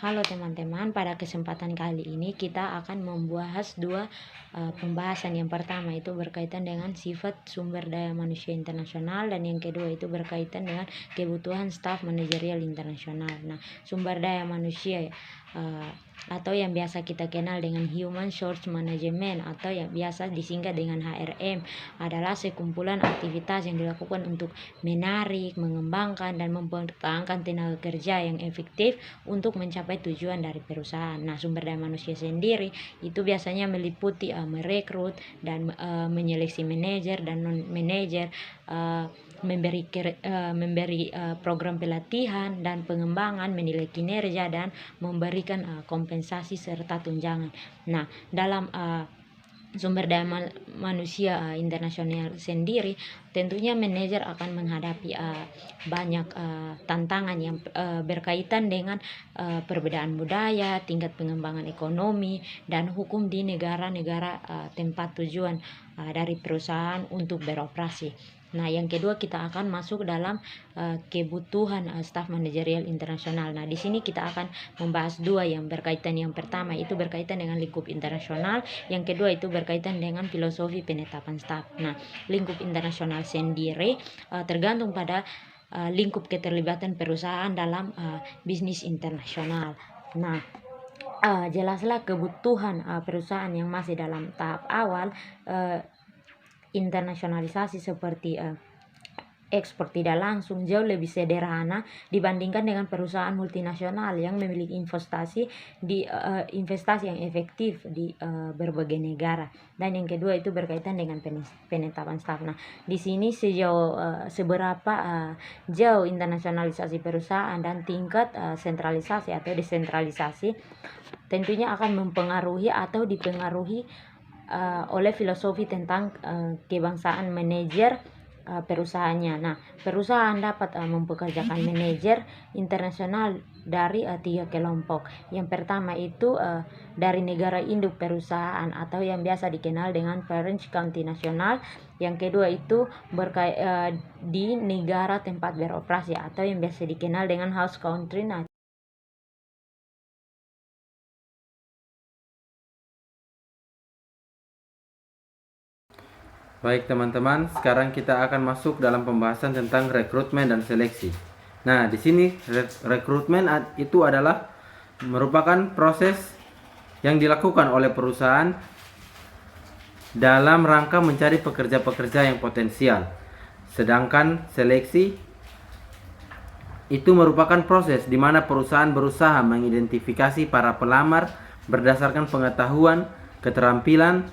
Halo teman-teman, pada kesempatan kali ini kita akan membahas dua pembahasan. Yang pertama itu berkaitan dengan sifat sumber daya manusia internasional, dan yang kedua itu berkaitan dengan kebutuhan staf manajerial internasional. Nah, sumber daya manusia atau yang biasa kita kenal dengan Human Resource Management atau yang biasa disingkat dengan HRM adalah sekumpulan aktivitas yang dilakukan untuk menarik, mengembangkan, dan mempertahankan tenaga kerja yang efektif untuk mencapai tujuan dari perusahaan. Nah, sumber daya manusia sendiri itu biasanya meliputi merekrut dan menyeleksi manajer dan non manajer, memberi program pelatihan dan pengembangan, menilai kinerja, dan memberikan kompensasi serta tunjangan. Nah, dalam sumber daya manusia internasional sendiri, tentunya manajer akan menghadapi banyak tantangan yang berkaitan dengan perbedaan budaya, tingkat pengembangan ekonomi, dan hukum di negara-negara tempat tujuan dari perusahaan untuk beroperasi. Nah, yang kedua kita akan masuk dalam kebutuhan staf manajerial internasional. Nah, di sini kita akan membahas dua yang berkaitan. Yang pertama itu berkaitan dengan lingkup internasional, yang kedua itu berkaitan dengan filosofi penetapan staf. Nah, lingkup internasional sendiri tergantung pada lingkup keterlibatan perusahaan dalam bisnis internasional. Nah, jelaslah kebutuhan perusahaan yang masih dalam tahap awal internasionalisasi seperti ekspor tidak langsung jauh lebih sederhana dibandingkan dengan perusahaan multinasional yang memiliki investasi yang efektif di berbagai negara. Dan yang kedua itu berkaitan dengan penetapan staf. Nah, di sini seberapa jauh internasionalisasi perusahaan dan tingkat sentralisasi atau desentralisasi tentunya akan mempengaruhi atau dipengaruhi oleh filosofi tentang kebangsaan manajer perusahaannya. Nah, perusahaan dapat mempekerjakan manajer internasional dari tiga kelompok. Yang pertama itu dari negara induk perusahaan atau yang biasa dikenal dengan parent county nasional. Yang kedua itu di negara tempat beroperasi atau yang biasa dikenal dengan host country. Baik teman-teman, sekarang kita akan masuk dalam pembahasan tentang rekrutmen dan seleksi. Nah, di sini rekrutmen itu adalah merupakan proses yang dilakukan oleh perusahaan dalam rangka mencari pekerja-pekerja yang potensial. Sedangkan seleksi itu merupakan proses di mana perusahaan berusaha mengidentifikasi para pelamar berdasarkan pengetahuan, keterampilan,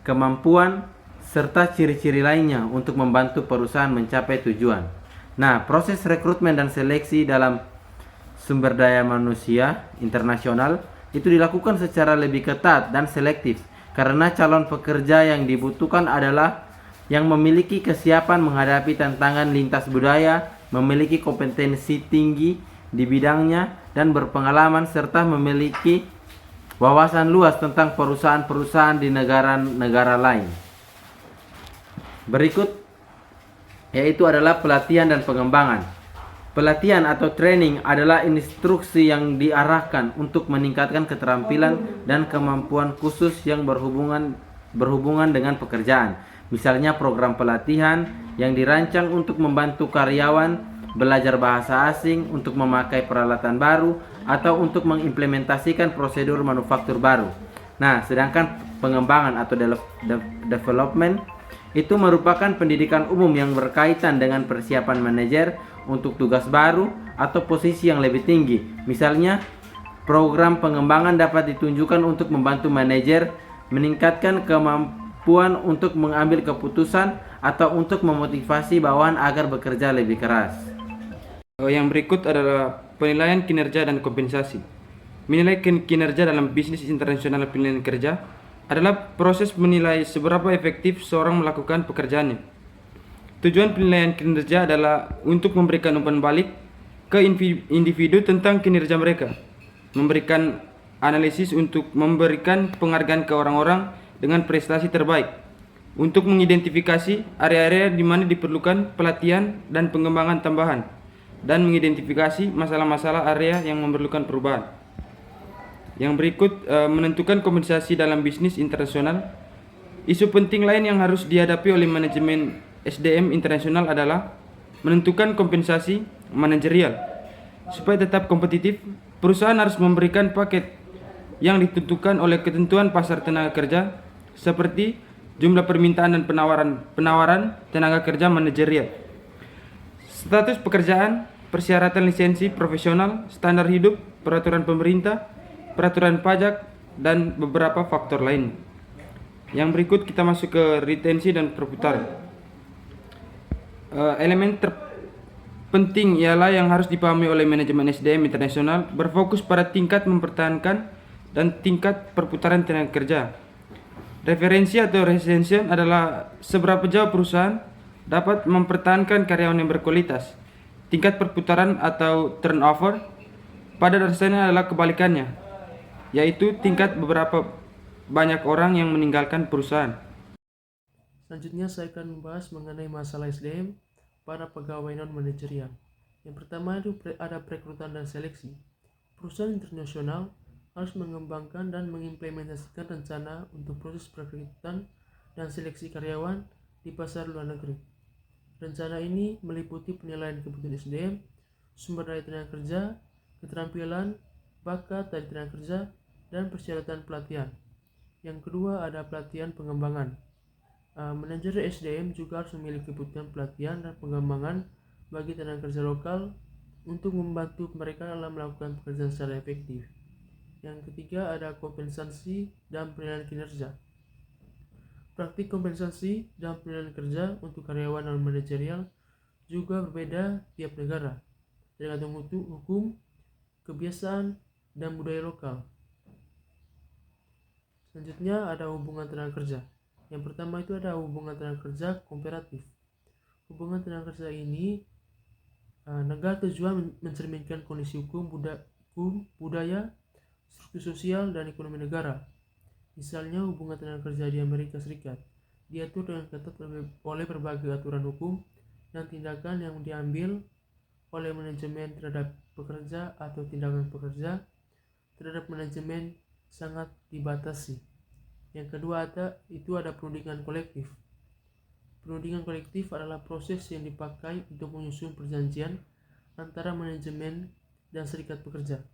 kemampuan, serta ciri-ciri lainnya untuk membantu perusahaan mencapai tujuan. Nah, proses rekrutmen dan seleksi dalam sumber daya manusia internasional itu dilakukan secara lebih ketat dan selektif karena calon pekerja yang dibutuhkan adalah yang memiliki kesiapan menghadapi tantangan lintas budaya, memiliki kompetensi tinggi di bidangnya, dan berpengalaman serta memiliki wawasan luas tentang perusahaan-perusahaan di negara-negara lain. Berikut yaitu adalah pelatihan dan pengembangan. Pelatihan atau training adalah instruksi yang diarahkan untuk meningkatkan keterampilan dan kemampuan khusus yang berhubungan dengan pekerjaan. Misalnya program pelatihan yang dirancang untuk membantu karyawan belajar bahasa asing, untuk memakai peralatan baru, atau untuk mengimplementasikan prosedur manufaktur baru. Nah, sedangkan pengembangan atau development itu merupakan pendidikan umum yang berkaitan dengan persiapan manajer untuk tugas baru atau posisi yang lebih tinggi. Misalnya, program pengembangan dapat ditunjukkan untuk membantu manajer meningkatkan kemampuan untuk mengambil keputusan atau untuk memotivasi bawahan agar bekerja lebih keras. Yang berikut adalah penilaian kinerja dan kompensasi. Menilai kinerja dalam bisnis internasional penilaian kerja adalah proses menilai seberapa efektif seorang melakukan pekerjaannya. Tujuan penilaian kinerja adalah untuk memberikan umpan balik ke individu tentang kinerja mereka, memberikan analisis untuk memberikan penghargaan ke orang-orang dengan prestasi terbaik, untuk mengidentifikasi area-area di mana diperlukan pelatihan dan pengembangan tambahan, dan mengidentifikasi masalah-masalah area yang memerlukan perubahan. Yang berikut menentukan kompensasi dalam bisnis internasional. Isu penting lain yang harus dihadapi oleh manajemen SDM internasional adalah menentukan kompensasi manajerial. Supaya tetap kompetitif, perusahaan harus memberikan paket yang ditentukan oleh ketentuan pasar tenaga kerja seperti jumlah permintaan dan penawaran tenaga kerja manajerial, status pekerjaan, persyaratan lisensi profesional, standar hidup, peraturan pemerintah, peraturan pajak, dan beberapa faktor lain. Yang berikut kita masuk ke retensi dan perputaran. Elemen terpenting ialah yang harus dipahami oleh manajemen SDM internasional berfokus pada tingkat mempertahankan dan tingkat perputaran tenaga kerja. Referensi atau retention adalah seberapa jauh perusahaan dapat mempertahankan karyawan yang berkualitas. Tingkat perputaran atau turnover pada dasarnya adalah kebalikannya, yaitu tingkat beberapa banyak orang yang meninggalkan perusahaan. Selanjutnya saya akan membahas mengenai masalah SDM pada pegawai non-manajerial. Yang pertama itu ada perekrutan dan seleksi. Perusahaan internasional harus mengembangkan dan mengimplementasikan rencana untuk proses perekrutan dan seleksi karyawan di pasar luar negeri. Rencana ini meliputi penilaian kebutuhan SDM, sumber daya tenaga kerja, keterampilan, bakat dari tenaga kerja, dan persyaratan pelatihan. Yang kedua ada pelatihan pengembangan. Manajer SDM juga harus memiliki kebutuhan pelatihan dan pengembangan bagi tenaga kerja lokal untuk membantu mereka dalam melakukan pekerjaan secara efektif. Yang ketiga ada kompensasi dan penilaian kinerja. Praktik kompensasi dan penilaian kerja untuk karyawan non manajerial juga berbeda tiap negara, tergantung hukum, kebiasaan, dan budaya lokal. Selanjutnya ada hubungan tenaga kerja. Yang pertama itu ada hubungan tenaga kerja komparatif. Hubungan tenaga kerja ini negara tujuan mencerminkan kondisi hukum, budaya, struktur sosial, dan ekonomi negara. Misalnya hubungan tenaga kerja di Amerika Serikat diatur dengan ketat oleh berbagai aturan hukum dan tindakan yang diambil oleh manajemen terhadap pekerja atau tindakan pekerja terhadap manajemen sangat dibatasi. Yang kedua ada perundingan kolektif. Perundingan kolektif adalah proses yang dipakai untuk menyusun perjanjian antara manajemen dan serikat pekerja.